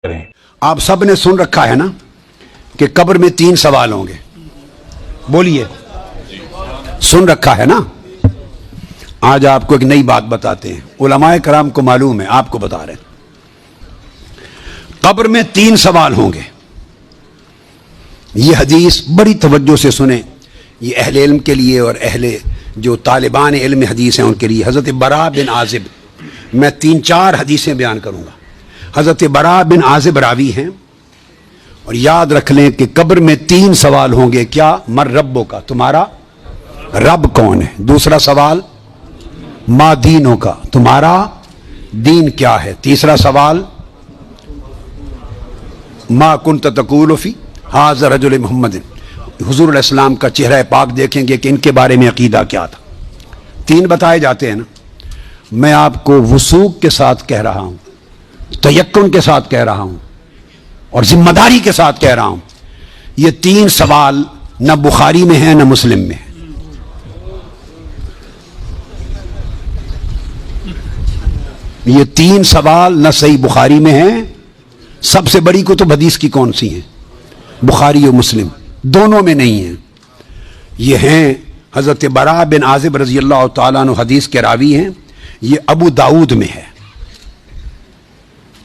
آپ سب نے سن رکھا ہے نا کہ قبر میں 3 سوال ہوں گے. بولیے, سن رکھا ہے نا. آج آپ کو ایک نئی بات بتاتے ہیں. علماء کرام کو معلوم ہے, آپ کو بتا رہے ہیں. قبر میں 3 سوال ہوں گے. یہ حدیث بڑی توجہ سے سنیں. یہ اہل علم کے لیے اور اہل جو طالبان علم حدیث ہیں ان کے لیے. حضرت براء بن عازب, میں 3-4 حدیثیں بیان کروں گا. حضرت براء بن عازب راوی ہیں, اور یاد رکھ لیں کہ قبر میں 3 سوال ہوں گے. کیا؟ مر ربوں کا, تمہارا رب کون ہے. دوسرا سوال ما دینوں کا, تمہارا دین کیا ہے. تیسرا سوال ما کنت تقول فی ھذا رجل محمد, حضور علیہ السلام کا چہرہ پاک دیکھیں گے کہ ان کے بارے میں عقیدہ کیا تھا. 3 بتائے جاتے ہیں نا. میں آپ کو وثوق کے ساتھ کہہ رہا ہوں, تیقن کے ساتھ کہہ رہا ہوں, اور ذمہ داری کے ساتھ کہہ رہا ہوں. یہ 3 سوال نہ بخاری میں ہیں نہ مسلم میں ہیں. یہ 3 سوال نہ صحیح بخاری میں ہیں. سب سے بڑی کتب حدیث کی کون سی ہیں؟ بخاری و مسلم, دونوں میں نہیں ہیں. یہ ہیں حضرت براء بن عازب رضی اللہ تعالیٰ عنہ حدیث کے راوی ہیں. یہ ابو داؤد میں ہے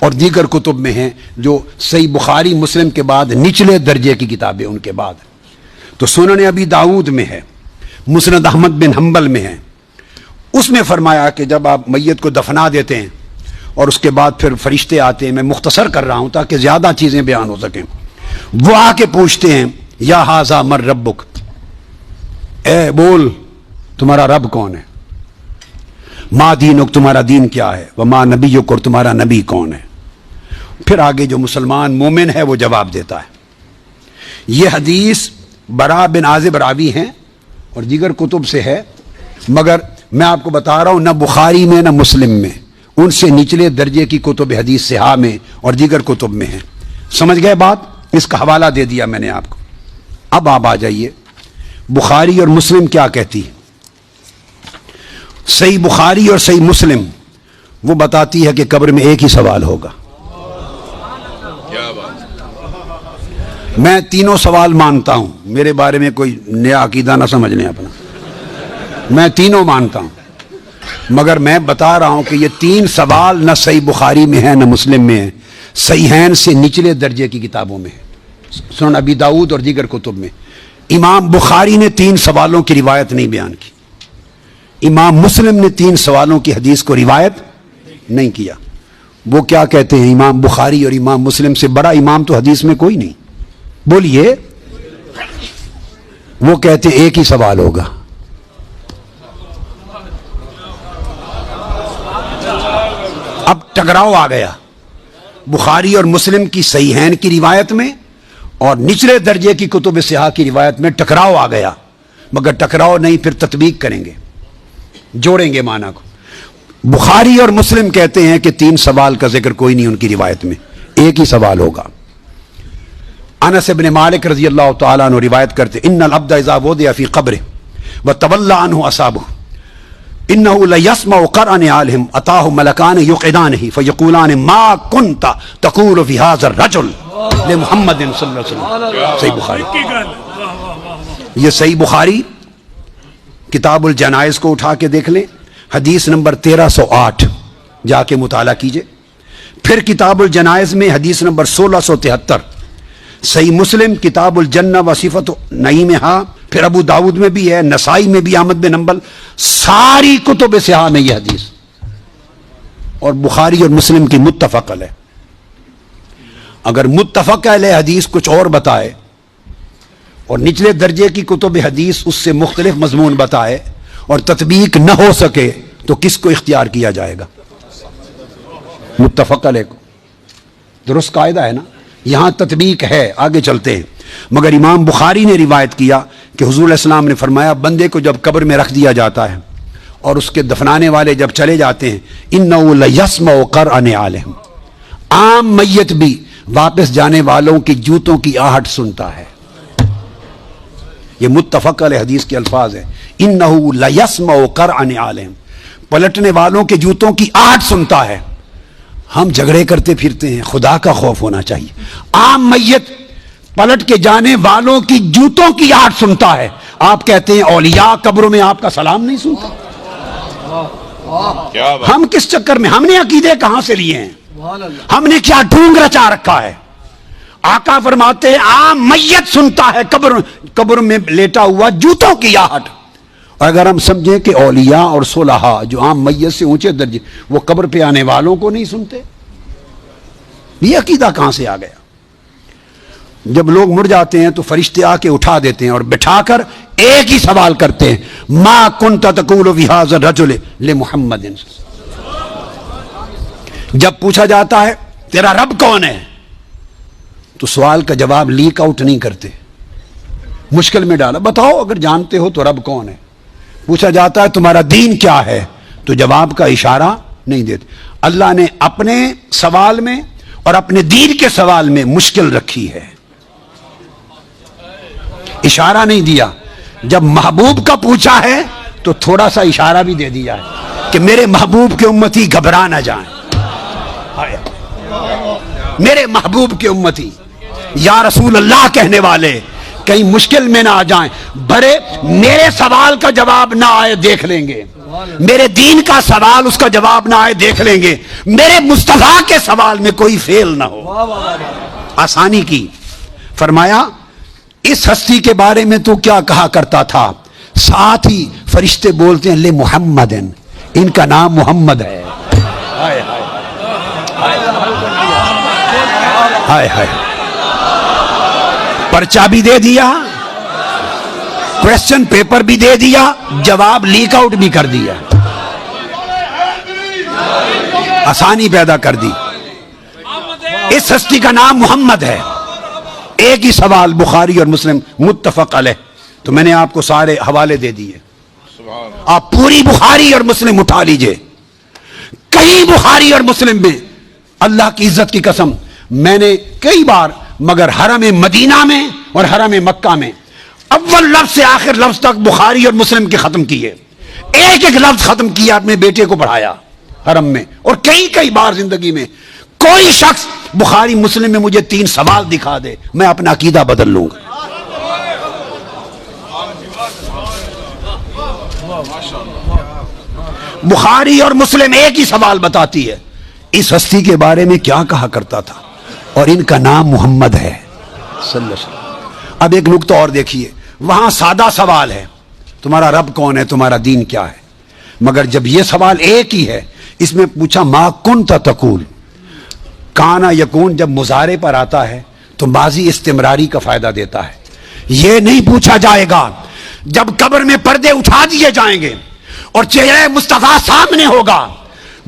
اور دیگر کتب میں ہیں جو صحیح بخاری مسلم کے بعد نچلے درجے کی کتابیں ان کے بعد. تو سنن ابی داؤد میں ہے, مسند احمد بن حنبل میں ہے. اس میں فرمایا کہ جب آپ میت کو دفنا دیتے ہیں اور اس کے بعد پھر فرشتے آتے ہیں, میں مختصر کر رہا ہوں تاکہ زیادہ چیزیں بیان ہو سکیں. وہ آ کے پوچھتے ہیں یا ھذا مر ربک, اے بول تمہارا رب کون ہے. ما دینک, تمہارا دین کیا ہے. وما نبیک, اور تمہارا نبی کون ہے. پھر آگے جو مسلمان مومن ہے وہ جواب دیتا ہے. یہ حدیث براء بن عازب راوی ہیں اور دیگر کتب سے ہے, مگر میں آپ کو بتا رہا ہوں نہ بخاری میں نہ مسلم میں, ان سے نچلے درجے کی کتب حدیث صحاح میں اور دیگر کتب میں ہیں. سمجھ گئے بات؟ اس کا حوالہ دے دیا میں نے آپ کو. اب آپ آ جائیے, بخاری اور مسلم کیا کہتی ہے. صحیح بخاری اور صحیح مسلم وہ بتاتی ہے کہ قبر میں ایک ہی سوال ہوگا. میں 3 سوال مانتا ہوں, میرے بارے میں کوئی نیا عقیدہ نہ سمجھ لیں اپنا. میں 3 مانتا ہوں, مگر میں بتا رہا ہوں کہ یہ 3 سوال نہ صحیح بخاری میں ہے نہ مسلم میں ہے. صحیحین سے نچلے درجے کی کتابوں میں ہے, سنن ابی داؤد اور دیگر کتب میں. امام بخاری نے 3 سوالوں کی روایت نہیں بیان کی. امام مسلم نے 3 سوالوں کی حدیث کو روایت نہیں کیا. وہ کیا کہتے ہیں, امام بخاری اور امام مسلم سے بڑا امام تو حدیث میں کوئی نہیں. بولیے. وہ کہتے ہیں ایک ہی سوال ہوگا. اب ٹکراؤ آ گیا بخاری اور مسلم کی صحیحین کی روایت میں اور نچلے درجے کی کتب صحاح کی روایت میں. ٹکراؤ آ گیا, مگر ٹکراؤ نہیں, پھر تطبیق کریں گے, جوڑیں گے معنی کو. بخاری اور مسلم کہتے ہیں کہ 3 سوال کا ذکر کوئی نہیں ان کی روایت میں, ایک ہی سوال ہوگا. انس بن مالک رضی اللہ تعالیٰ عنہ روایت کرتے ان العبد اذا وضع فی قبره وتولى عنه اصحابه انه ليسمع قرع نعالهم اتاه ملكان يقعدانه فيقولان ما كنت تقول في هذا الرجل لمحمد صلی اللہ علیہ وسلم. صحیح بخاری. یہ صحیح بخاری کتاب الجنائز کو اٹھا کے دیکھ لیں, حدیث نمبر 1308 جا کے مطالعہ کیجئے. پھر کتاب الجنائز میں حدیث نمبر 1673. صحیح مسلم کتاب الجنہ و صفت نعیمہا, پھر ابو داؤد میں بھی ہے, نسائی میں بھی, احمد بن حنبل, ساری کتب صحاح میں یہ حدیث. اور بخاری اور مسلم کی متفق علیہ. اگر متفق علیہ حدیث کچھ اور بتائے اور نچلے درجے کی کتب حدیث اس سے مختلف مضمون بتائے اور تطبیق نہ ہو سکے تو کس کو اختیار کیا جائے گا؟ متفق علیہ کو. درست قاعدہ ہے نا. یہاں تطبیق ہے, آگے چلتے ہیں. مگر امام بخاری نے روایت کیا کہ حضور علیہ السلام نے فرمایا بندے کو جب قبر میں رکھ دیا جاتا ہے اور اس کے دفنانے والے جب چلے جاتے ہیں, اِنَّهُ لَيَسْمَعُ قَرْعَ نِعَالِهِمْ, عام میت بھی واپس جانے والوں کی جوتوں کی آہٹ سنتا ہے. یہ متفق علیہ حدیث کے الفاظ ہیں. اِنَّهُ لَيَسْمَعُ قَرْعَ نِعَالِهِمْ, پلٹنے والوں کے جوتوں کی آہٹ سنتا ہے. ہم جھگڑے کرتے پھرتے ہیں. خدا کا خوف ہونا چاہیے. عام میت پلٹ کے جانے والوں کی جوتوں کی آہٹ سنتا ہے. آپ کہتے ہیں اولیاء قبروں میں آپ کا سلام نہیں سنتا. ہم کس چکر میں؟ ہم نے عقیدے کہاں سے لیے ہیں؟ ہم نے کیا ڈھونگ رچا رکھا ہے؟ آقا فرماتے ہیں عام میت سنتا ہے قبر میں لیٹا ہوا جوتوں کی آہٹ. اور اگر ہم سمجھیں کہ اولیاء اور صلحاء جو عام میت سے اونچے درجے وہ قبر پہ آنے والوں کو نہیں سنتے، یہ عقیدہ کہاں سے آ گیا؟ جب لوگ مر جاتے ہیں تو فرشتے آ کے اٹھا دیتے ہیں اور بٹھا کر ایک ہی سوال کرتے ہیں، ما کنت تقول فی ھذا الرجل لمحمد. جب پوچھا جاتا ہے تیرا رب کون ہے تو سوال کا جواب لیک آؤٹ نہیں کرتے، مشکل میں ڈالا. بتاؤ اگر جانتے ہو تو رب کون ہے. پوچھا جاتا ہے تمہارا دین کیا ہے تو جواب کا اشارہ نہیں دیتے. اللہ نے اپنے سوال میں اور اپنے دین کے سوال میں مشکل رکھی ہے، اشارہ نہیں دیا. جب محبوب کا پوچھا ہے تو تھوڑا سا اشارہ بھی دے دیا ہے کہ میرے محبوب کے امتی گھبرا نہ جائیں. میرے محبوب کے امتی یا رسول اللہ کہنے والے کہیں مشکل میں نہ آ جائیں. بڑے میرے سوال کا جواب نہ آئے دیکھ لیں گے، میرے دین کا سوال اس کا جواب نہ آئے دیکھ لیں گے، میرے مصطفیٰ کے سوال میں کوئی فیل نہ ہو. آسانی کی. فرمایا اس ہستی کے بارے میں تو کیا کہا کرتا تھا؟ ساتھ ہی فرشتے بولتے ہیں لے محمد، ان کا نام محمد ہے. ہائے ہائے. پرچہ بھی دے دیا، کویسچن پیپر بھی دے دیا، جواب لیک آؤٹ بھی کر دیا، آسانی پیدا کر دی. اس ہستی کا نام محمد ہے. ایک ہی سوال بخاری اور مسلم متفق علیہ. تو میں نے آپ کو سارے حوالے دے دیے، آپ پوری بخاری اور مسلم اٹھا لیجئے. کئی بخاری اور مسلم میں اللہ کی عزت کی قسم میں نے کئی بار، مگر حرم مدینہ میں اور حرم مکہ میں اول لفظ سے آخر لفظ تک بخاری اور مسلم کے ختم کیے. ایک ایک لفظ ختم کیا، اپنے بیٹے کو پڑھایا حرم میں. اور کئی بار زندگی میں کوئی شخص بخاری مسلم میں مجھے 3 سوال دکھا دے، میں اپنا عقیدہ بدل لوں گا. بخاری اور مسلم ایک ہی سوال بتاتی ہے، اس ہستی کے بارے میں کیا کہا کرتا تھا اور ان کا نام محمد ہے صلی اللہ علیہ وسلم. اب ایک نقطہ اور دیکھیے، وہاں سادہ سوال ہے تمہارا رب کون ہے، تمہارا دین کیا ہے. مگر جب یہ سوال ایک ہی ہے، اس میں پوچھا ما کنت تقول. کانا یکون جب مضارع پر آتا ہے تو ماضی استمراری کا فائدہ دیتا ہے. یہ نہیں پوچھا جائے گا جب قبر میں پردے اٹھا دیے جائیں گے اور چہرہ مصطفیٰ سامنے ہوگا،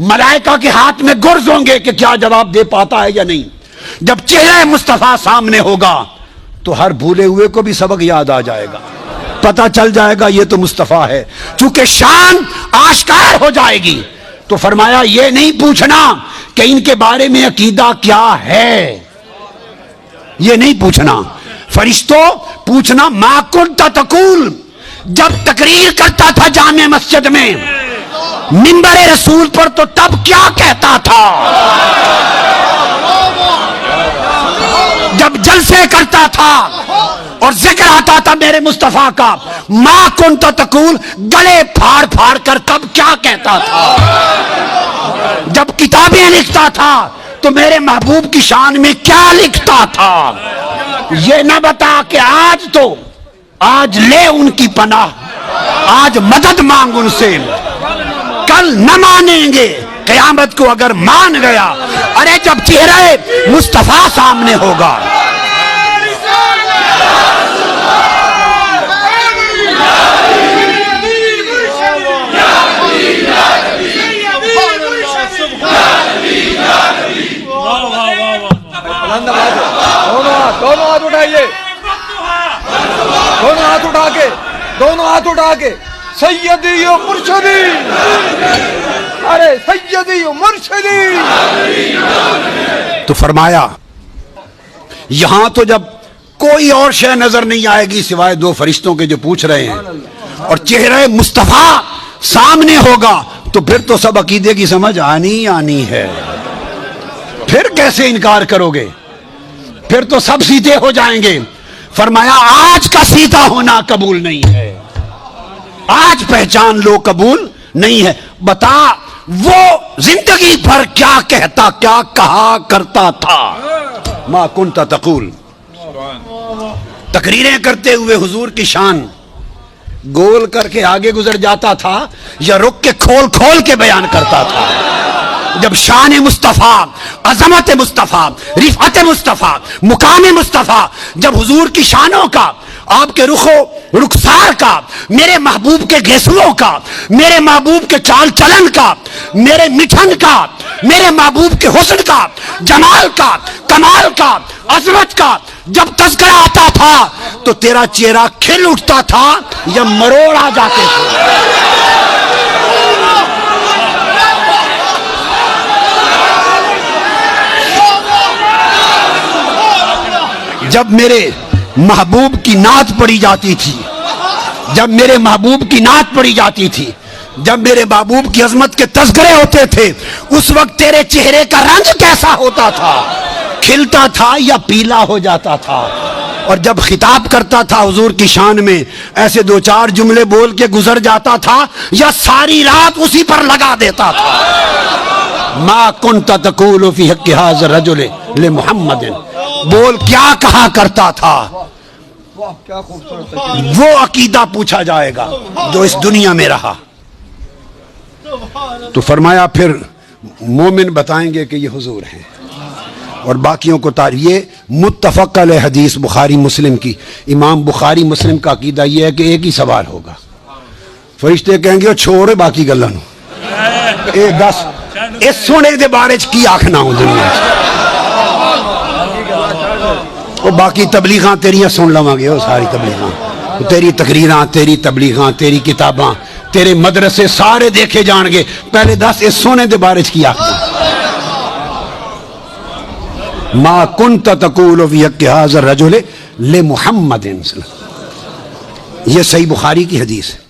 ملائکہ کے ہاتھ میں گرز ہوں گے کہ کیا جواب دے پاتا ہے یا نہیں. جب چہرہ مصطفیٰ سامنے ہوگا تو ہر بھولے ہوئے کو بھی سبق یاد آ جائے گا، پتہ چل جائے گا یہ تو مصطفیٰ ہے. چونکہ شان آشکار ہو جائے گی تو فرمایا یہ نہیں پوچھنا کہ ان کے بارے میں عقیدہ کیا ہے، یہ نہیں پوچھنا. فرشتوں پوچھنا ما کنت تقول. جب تقریر کرتا تھا جامع مسجد میں منبر رسول پر تو تب کیا کہتا تھا؟ جب جلسے کرتا تھا اور ذکر آتا تھا میرے مصطفیٰ کا، ما کنت تقول گلے پھاڑ پھاڑ کر تب کیا کہتا تھا؟ جب کتابیں لکھتا تھا تو میرے محبوب کی شان میں کیا لکھتا تھا؟ یہ نہ بتا کہ آج لے ان کی پناہ، آج مدد مانگ ان سے، کل نہ مانیں گے، قیامت کو اگر مان گیا. ارے جب چہرہ مصطفیٰ سامنے ہوگا، دونوں ہاتھ اٹھا کے سیدی و مرشدی، ارے سیدی و مرشدی. تو فرمایا یہاں تو جب کوئی اور شے نظر نہیں آئے گی سوائے 2 فرشتوں کے جو پوچھ رہے ہیں، اور چہرہ مصطفیٰ سامنے ہوگا تو پھر تو سب عقیدے کی سمجھ آنی ہے. پھر کیسے انکار کرو گے؟ پھر تو سب سیدھے ہو جائیں گے۔ فرمایا آج کا سیدھا ہونا قبول نہیں ہے، آج پہچان لو قبول نہیں ہے۔ بتا وہ زندگی بھر کیا کہتا، کیا کہا کرتا تھا؟ ما کنت تقول، تقریریں کرتے ہوئے حضور کی شان گول کر کے آگے گزر جاتا تھا یا رک کے کھول کھول کے بیان کرتا تھا؟ جب شان مصطفیٰ، عظمت مصطفیٰ، رفعت مصطفیٰ، مقام مصطفیٰ، جب حضور کی شانوں کا، آپ کے رخ و رخسار کا، میرے محبوب کے گھیسلوں کا، میرے محبوب کے چال چلن کا، میرے مٹھن کا، میرے محبوب کے حسن کا، جمال کا، کمال کا، عظمت کا جب تذکرہ آتا تھا تو تیرا چہرہ کھل اٹھتا تھا یا مروڑ آ جاتے تھے؟ جب میرے محبوب کی نعت پڑھی جاتی تھی، جب میرے محبوب کی نعت پڑھی جاتی تھی، جب میرے محبوب کی عظمت کے تذکرے ہوتے تھے، اس وقت تیرے چہرے کا رنگ کیسا ہوتا تھا؟ کھلتا تھا یا پیلا ہو جاتا تھا؟ اور جب خطاب کرتا تھا حضور کی شان میں، ایسے دو چار جملے بول کے گزر جاتا تھا یا ساری رات اسی پر لگا دیتا تھا؟ ما کنت تقول فی حق ھذا الرجل لمحمد، بول کیا کہا کرتا تھا؟ واہ کیا خوبصورت ہے۔ وہ عقیدہ پوچھا جائے گا جو اس دنیا میں رہا۔ تو فرمایا پھر مومن بتائیں گے کہ یہ حضور ہیں، اور باقیوں کو یہ متفق علیہ حدیث بخاری مسلم کی، امام بخاری مسلم کا عقیدہ یہ ہے کہ ایک ہی سوال ہوگا، فرشتے کہیں گے چھوڑ باقی گلاں نو، اے دس اس سونے دے بارے چ کی آکھنا ہوں دنیا وہ باقی تبلیغاں تیریاں سن لواں گے، وہ ساری تبلیغاں، تیری تقریراں، تیری تبلیغاں، تیری کتاباں، تیرے مدرسے سارے دیکھے جان گے، پہلے دس اس سونے دے بارے چ کی آکھنا؟ ما کنت تقول فی حق ھذا الرجل لمحمد، یہ صحیح بخاری کی حدیث ہے۔